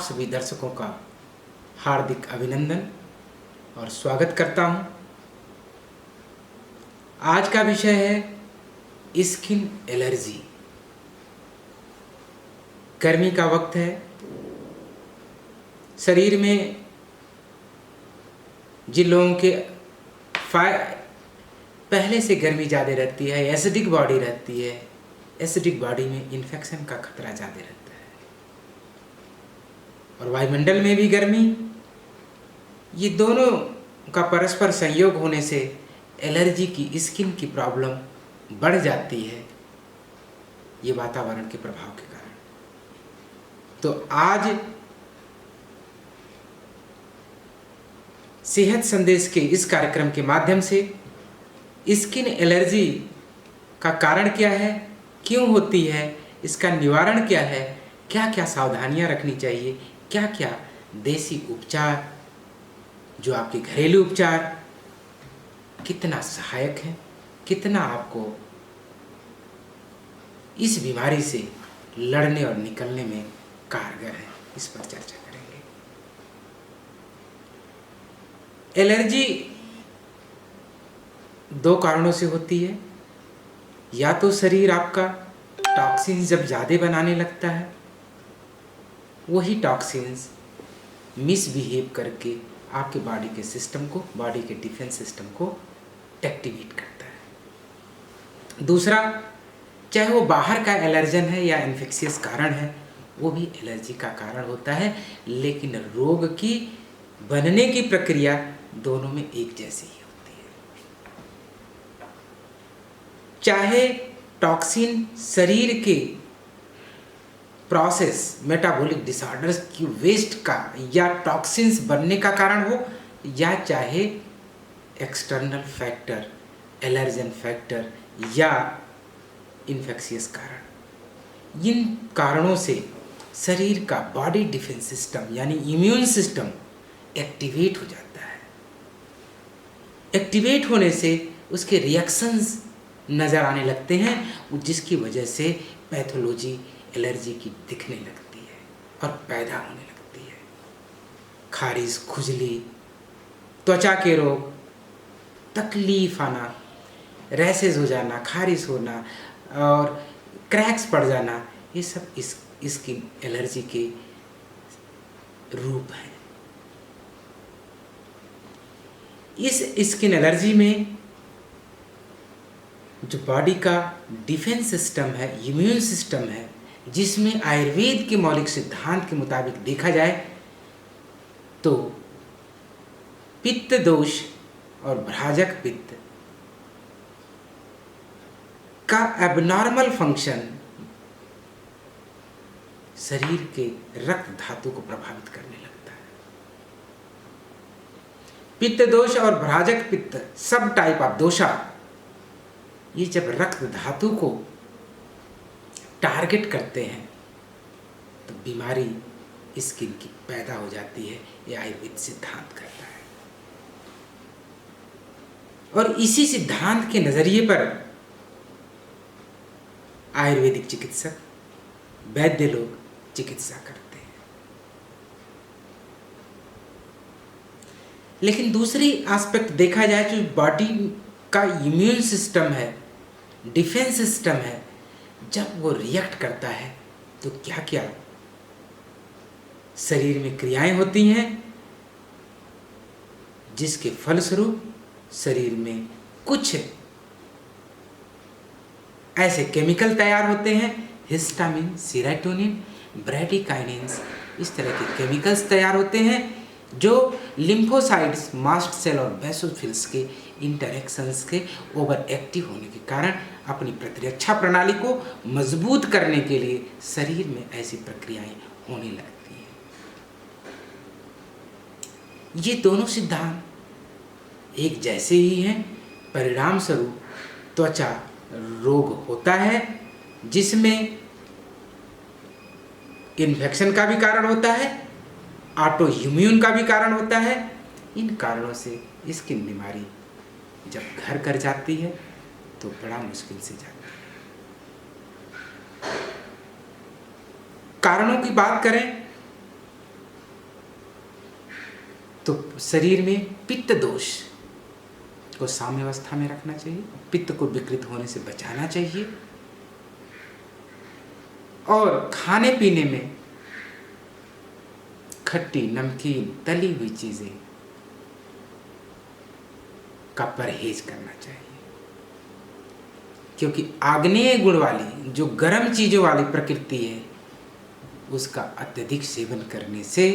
सभी दर्शकों का हार्दिक अभिनंदन और स्वागत करता हूं। आज का विषय है स्किन एलर्जी। गर्मी का वक्त है, शरीर में जिन लोगों के पहले से गर्मी ज़्यादा रहती है, एसिडिक बॉडी रहती है, एसिडिक बॉडी में इन्फेक्शन का खतरा ज़्यादा रहता है। और वायुमंडल में भी गर्मी, ये दोनों का परस्पर संयोग होने से एलर्जी की स्किन की प्रॉब्लम बढ़ जाती है, ये वातावरण के प्रभाव के कारण। तो आज सेहत संदेश के इस कार्यक्रम के माध्यम से स्किन एलर्जी का कारण क्या है, क्यों होती है, इसका निवारण क्या है, क्या क्या सावधानियां रखनी चाहिए, क्या क्या देसी उपचार जो आपके घरेलू उपचार कितना सहायक है, कितना आपको इस बीमारी से लड़ने और निकलने में कारगर है, इस पर चर्चा करेंगे। एलर्जी दो कारणों से होती है। या तो शरीर आपका टॉक्सिन्स जब ज़्यादा बनाने लगता है, वही टॉक्सिन्स मिसबिहेव करके आपके बॉडी के सिस्टम को, बॉडी के डिफेंस सिस्टम को एक्टिवेट करता है। दूसरा, चाहे वो बाहर का एलर्जन है या इन्फेक्शियस कारण है, वो भी एलर्जी का कारण होता है, लेकिन रोग की बनने की प्रक्रिया दोनों में एक जैसी ही होती है। चाहे टॉक्सिन शरीर के प्रोसेस, मेटाबॉलिक डिसऑर्डर्स की वेस्ट का या टॉक्सिन्स बनने का कारण हो, या चाहे एक्सटर्नल फैक्टर, एलर्जन फैक्टर या इन्फेक्शियस कारण, इन कारणों से शरीर का बॉडी डिफेंस सिस्टम यानी इम्यून सिस्टम एक्टिवेट हो जाता है। एक्टिवेट होने से उसके रिएक्शंस नज़र आने लगते हैं, जिसकी वजह से पैथोलॉजी एलर्जी की दिखने लगती है और पैदा होने लगती है। खारिश, खुजली, त्वचा के रोग, तकलीफ आना, रैशेज हो जाना, खारिश होना और क्रैक्स पड़ जाना, ये सब स्किन एलर्जी के रूप हैं। इस स्किन एलर्जी में जो बॉडी का डिफेंस सिस्टम है, इम्यून सिस्टम है, जिसमें आयुर्वेद के मौलिक सिद्धांत के मुताबिक देखा जाए तो पित्त दोष और भ्राजक पित्त का एबनॉर्मल फंक्शन शरीर के रक्त धातु को प्रभावित करने लगता है। पित्त दोष और भ्राजक पित्त, सब टाइप ऑफ दोषा, ये जब रक्त धातु को टारगेट करते हैं तो बीमारी स्किन की पैदा हो जाती है, ये आयुर्वेद सिद्धांत करता है। और इसी सिद्धांत के नजरिए पर आयुर्वेदिक चिकित्सक, वैद्य लोग चिकित्सा करते हैं। लेकिन दूसरी एस्पेक्ट देखा जाए तो बॉडी का इम्यून सिस्टम है, डिफेंस सिस्टम है, जब वो रिएक्ट करता है तो क्या क्या शरीर में क्रियाएं होती हैं, जिसके फलस्वरूप शरीर में कुछ ऐसे केमिकल तैयार होते हैं, हिस्टामिन, सेरोटोनिन, ब्रैडिकाइनेंस, इस तरह के केमिकल्स तैयार होते हैं जो लिम्फोसाइट्स, मास्ट सेल और बेसोफिल्स के इंटरेक्शंस के ओवर एक्टिव होने के कारण अपनी प्रतिरक्षा प्रणाली को मजबूत करने के लिए शरीर में ऐसी प्रक्रियाएं होने लगती हैं। ये दोनों सिद्धांत एक जैसे ही हैं, परिणाम स्वरूप त्वचा रोग होता है, जिसमें इन्फेक्शन का भी कारण होता है, ऑटो इम्यून का भी कारण होता है। इन कारणों से स्किन बीमारी जब घर कर जाती है तो बड़ा मुश्किल से जाती है। कारणों की बात करें तो शरीर में पित्त दोष को साम्य अवस्था में रखना चाहिए, पित्त को विकृत होने से बचाना चाहिए, और खाने पीने में खट्टी, नमकीन, तली हुई चीजें का परहेज करना चाहिए, क्योंकि आग्नेय गुण वाली जो गर्म चीजों वाली प्रकृति है उसका अत्यधिक सेवन करने से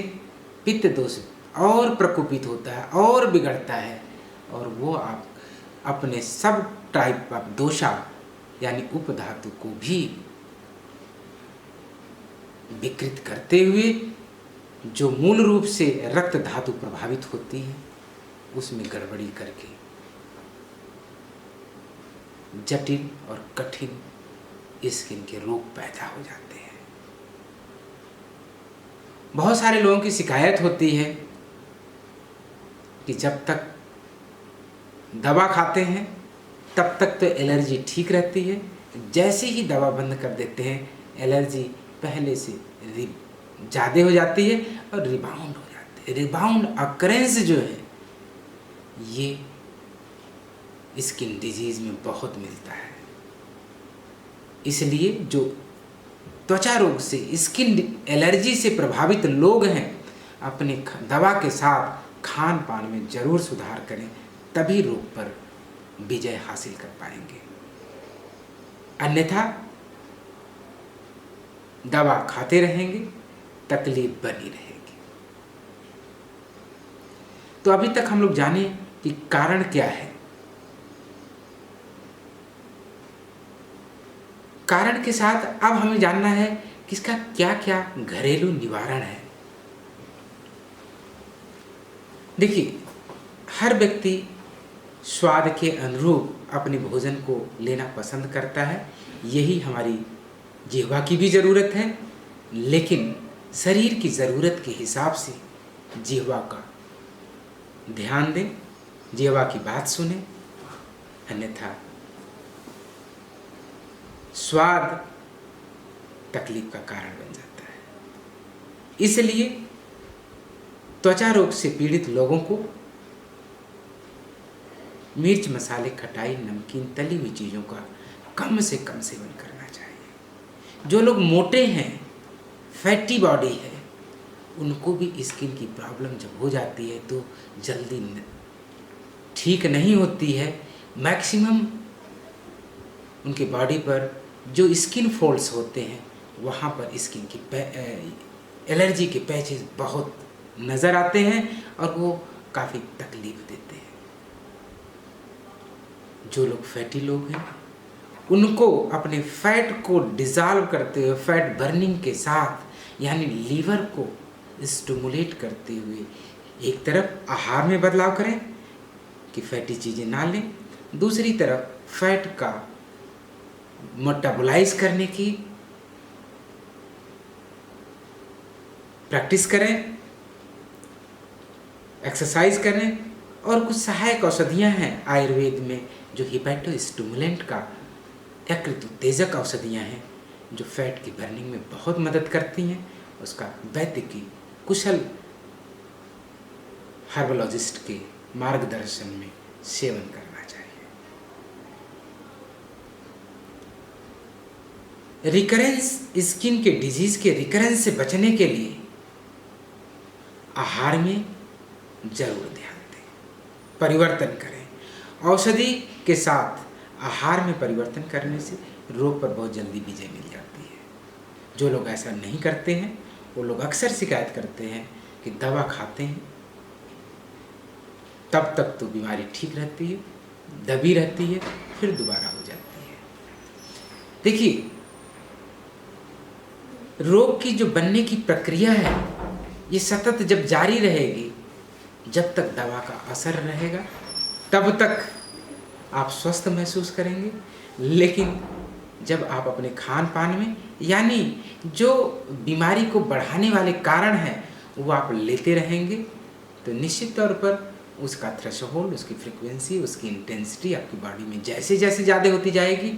पित्त दोष और प्रकोपित होता है और बिगड़ता है, और वो आप अपने सब टाइप ऑफ दोषा यानी उपधातु को भी विकृत करते हुए जो मूल रूप से रक्त धातु प्रभावित होती है उसमें गड़बड़ी करके जटिल और कठिन स्किन के रोग पैदा हो जाते हैं। बहुत सारे लोगों की शिकायत होती है कि जब तक दवा खाते हैं तब तक तो एलर्जी ठीक रहती है, जैसे ही दवा बंद कर देते हैं एलर्जी पहले से ज़्यादा हो जाती है और रिबाउंड हो जाती है। रिबाउंड अकरेंस जो है ये स्किन डिजीज़ में बहुत मिलता है। इसलिए जो त्वचा रोग से, स्किन एलर्जी से प्रभावित लोग हैं, अपने दवा के साथ खान पान में जरूर सुधार करें, तभी रोग पर विजय हासिल कर पाएंगे। अन्यथा दवा खाते रहेंगे, तकलीफ बनी रहेगी। तो अभी तक हम लोग जाने कि कारण क्या है। कारण के साथ अब हमें जानना है कि इसका क्या क्या घरेलू निवारण है। देखिए, हर व्यक्ति स्वाद के अनुरूप अपने भोजन को लेना पसंद करता है, यही हमारी जिह्वा की भी ज़रूरत है, लेकिन शरीर की ज़रूरत के हिसाब से जिह्वा का ध्यान दें, जिह्वा की बात सुनें, अन्यथा स्वाद तकलीफ का कारण बन जाता है। इसलिए त्वचा रोग से पीड़ित लोगों को मिर्च, मसाले, खटाई, नमकीन, तली हुई चीज़ों का कम से कम सेवन करना चाहिए। जो लोग मोटे हैं, फैटी बॉडी है, उनको भी स्किन की प्रॉब्लम जब हो जाती है तो जल्दी ठीक नहीं होती है। मैक्सिमम उनके बॉडी पर जो स्किन फोल्ड्स होते हैं वहाँ पर स्किन की एलर्जी के पैचेस बहुत नज़र आते हैं और वो काफ़ी तकलीफ देते हैं। जो लोग फैटी लोग हैं उनको अपने फैट को डिज़ाल्व करते हुए, फैट बर्निंग के साथ, यानी लीवर को स्टिमुलेट करते हुए एक तरफ आहार में बदलाव करें कि फैटी चीज़ें ना लें, दूसरी तरफ फैट का मेटाबोलाइज करने की प्रैक्टिस करें, एक्सरसाइज करें। और कुछ सहायक औषधियाँ हैं आयुर्वेद में जो हिपैटो स्टिमुलेंट का यकृत उत्तेजक औषधियाँ हैं जो फैट की बर्निंग में बहुत मदद करती हैं। उसका वैद्य की कुशल हर्बोलॉजिस्ट के मार्गदर्शन में सेवन करना चाहिए। रिकरेंस, स्किन के डिजीज के रिकरेंस से बचने के लिए आहार में जरूर ध्यान दें, परिवर्तन करें। औषधि के साथ आहार में परिवर्तन करने से रोग पर बहुत जल्दी विजय मिल जाती है। जो लोग ऐसा नहीं करते हैं वो लोग अक्सर शिकायत करते हैं कि दवा खाते हैं तब तक तो बीमारी ठीक रहती है, दबी रहती है, फिर दोबारा हो जाती है। देखिए, रोग की जो बनने की प्रक्रिया है ये सतत जब जारी रहेगी, जब तक दवा का असर रहेगा तब तक आप स्वस्थ महसूस करेंगे। लेकिन जब आप अपने खान पान में, यानी जो बीमारी को बढ़ाने वाले कारण हैं वो आप लेते रहेंगे, तो निश्चित तौर पर उसका थ्रेशोल्ड, उसकी फ्रीक्वेंसी, उसकी इंटेंसिटी आपकी बॉडी में जैसे जैसे ज़्यादा होती जाएगी,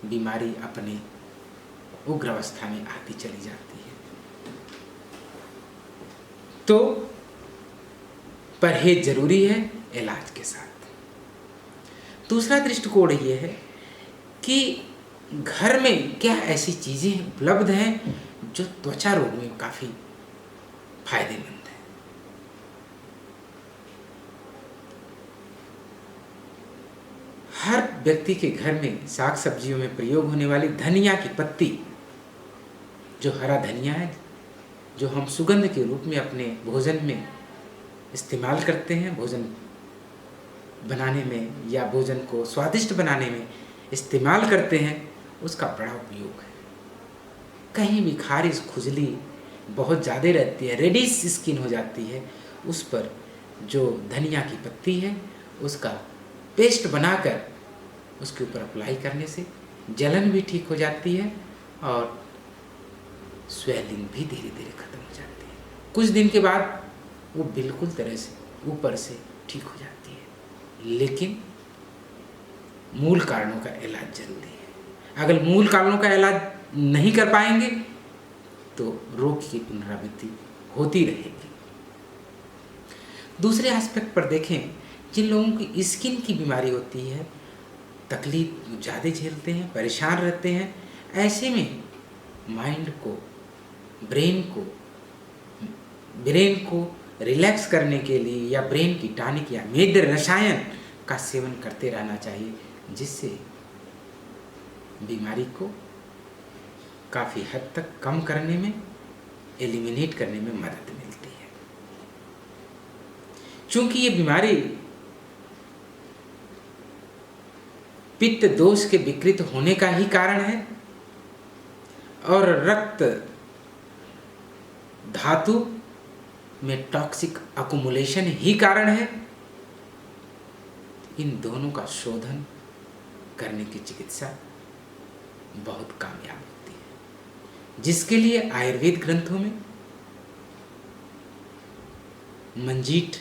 बीमारी अपने उग्र अवस्था में आती चली जाती है। तो परहेज जरूरी है इलाज के साथ। दूसरा दृष्टिकोण ये है कि घर में क्या ऐसी चीज़ें उपलब्ध हैं जो त्वचा रोग में काफ़ी फायदेमंद है। हर व्यक्ति के घर में साग सब्जियों में प्रयोग होने वाली धनिया की पत्ती, जो हरा धनिया है, जो हम सुगंध के रूप में अपने भोजन में इस्तेमाल करते हैं, भोजन बनाने में या भोजन को स्वादिष्ट बनाने में इस्तेमाल करते हैं, उसका बड़ा उपयोग है। कहीं भी खारिश खुजली बहुत ज़्यादा रहती है, रेडिश स्किन हो जाती है, उस पर जो धनिया की पत्ती है उसका पेस्ट बनाकर उसके ऊपर अप्लाई करने से जलन भी ठीक हो जाती है और स्वेलिंग भी धीरे धीरे खत्म हो जाती है। कुछ दिन के बाद वो बिल्कुल तरह से ऊपर से ठीक हो जाती है। लेकिन मूल कारणों का इलाज जरूरी है। अगर मूल कारणों का इलाज नहीं कर पाएंगे तो रोग की पुनरावृत्ति होती रहेगी। दूसरे एस्पेक्ट पर देखें, जिन लोगों की स्किन की बीमारी होती है, तकलीफ ज़्यादा झेलते हैं, परेशान रहते हैं, ऐसे में माइंड को, ब्रेन को रिलैक्स करने के लिए या ब्रेन की टॉनिक या मेद रसायन का सेवन करते रहना चाहिए, जिससे बीमारी को काफ़ी हद तक कम करने में, एलिमिनेट करने में मदद मिलती है। चूंकि ये बीमारी पित्त दोष के विकृत होने का ही कारण है और रक्त धातु में टॉक्सिक अकुमुलेशन ही कारण है, इन दोनों का शोधन करने की चिकित्सा बहुत कामयाब होती है, जिसके लिए आयुर्वेद ग्रंथों में मंजीठ,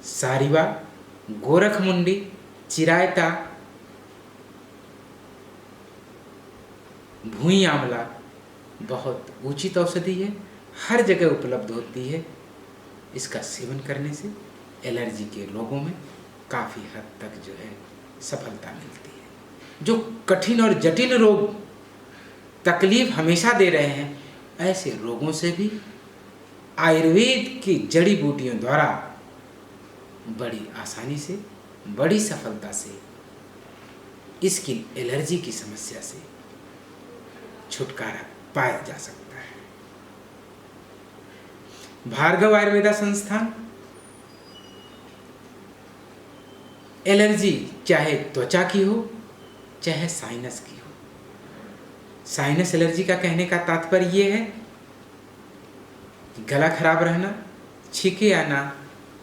सारिवा, गोरखमुंडी, चिरायता, भूई आंवला बहुत उचित औषधि है, हर जगह उपलब्ध होती है। इसका सेवन करने से एलर्जी के रोगों में काफ़ी हद तक जो है सफलता मिलती है। जो कठिन और जटिल रोग तकलीफ हमेशा दे रहे हैं, ऐसे रोगों से भी आयुर्वेद की जड़ी बूटियों द्वारा बड़ी आसानी से, बड़ी सफलता से इसकी एलर्जी की समस्या से छुटकारा पाया जा सकता है। भार्गव आयुर्वेदा संस्थान एलर्जी चाहे त्वचा की हो चाहे साइनस की हो। साइनस एलर्जी का कहने का तात्पर्य ये है कि गला खराब रहना, छींके आना,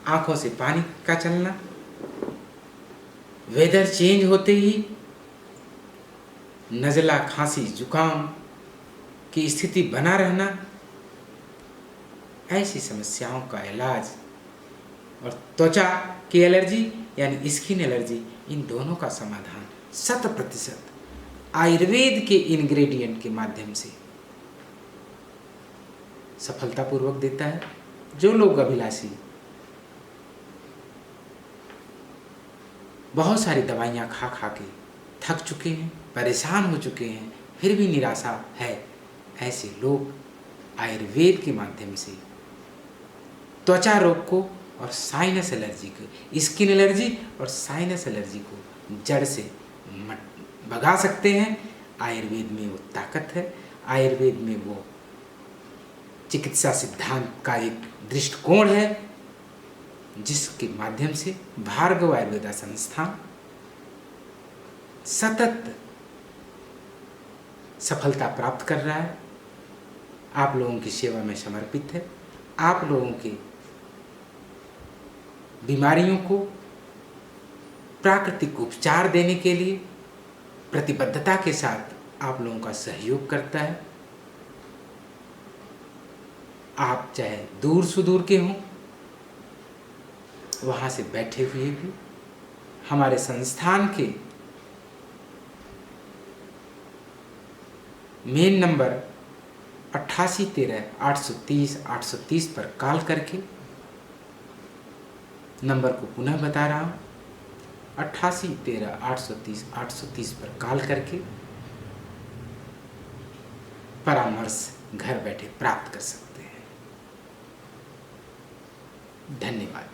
आंखों से पानी का चलना, वेदर चेंज होते ही नज़ला, खांसी, जुकाम की स्थिति बना रहना, ऐसी समस्याओं का इलाज और त्वचा की एलर्जी यानी स्किन एलर्जी, इन दोनों का समाधान 100% आयुर्वेद के इंग्रेडिएंट के माध्यम से सफलतापूर्वक देता है। जो लोग अभिलाषी बहुत सारी दवाइयाँ खा खा के थक चुके हैं, परेशान हो चुके हैं, फिर भी निराशा है, ऐसे लोग आयुर्वेद के माध्यम से त्वचा रोग को और साइनस एलर्जी को, स्किन एलर्जी और साइनस एलर्जी को जड़ से भगा सकते हैं। आयुर्वेद में वो ताकत है, आयुर्वेद में वो चिकित्सा सिद्धांत का एक दृष्टिकोण है, जिसके माध्यम से भार्गव आयुर्वेदा संस्थान सतत सफलता प्राप्त कर रहा है। आप लोगों की सेवा में समर्पित है। आप लोगों के बीमारियों को प्राकृतिक उपचार देने के लिए प्रतिबद्धता के साथ आप लोगों का सहयोग करता है। आप चाहे दूर सुदूर के हों, वहाँ से बैठे हुए भी हमारे संस्थान के मेन नंबर 8813 830 830 पर कॉल करके नंबर को पुनः बता रहा हूँ, 8813 830 पर कॉल करके परामर्श घर बैठे प्राप्त कर सकते हैं। धन्यवाद।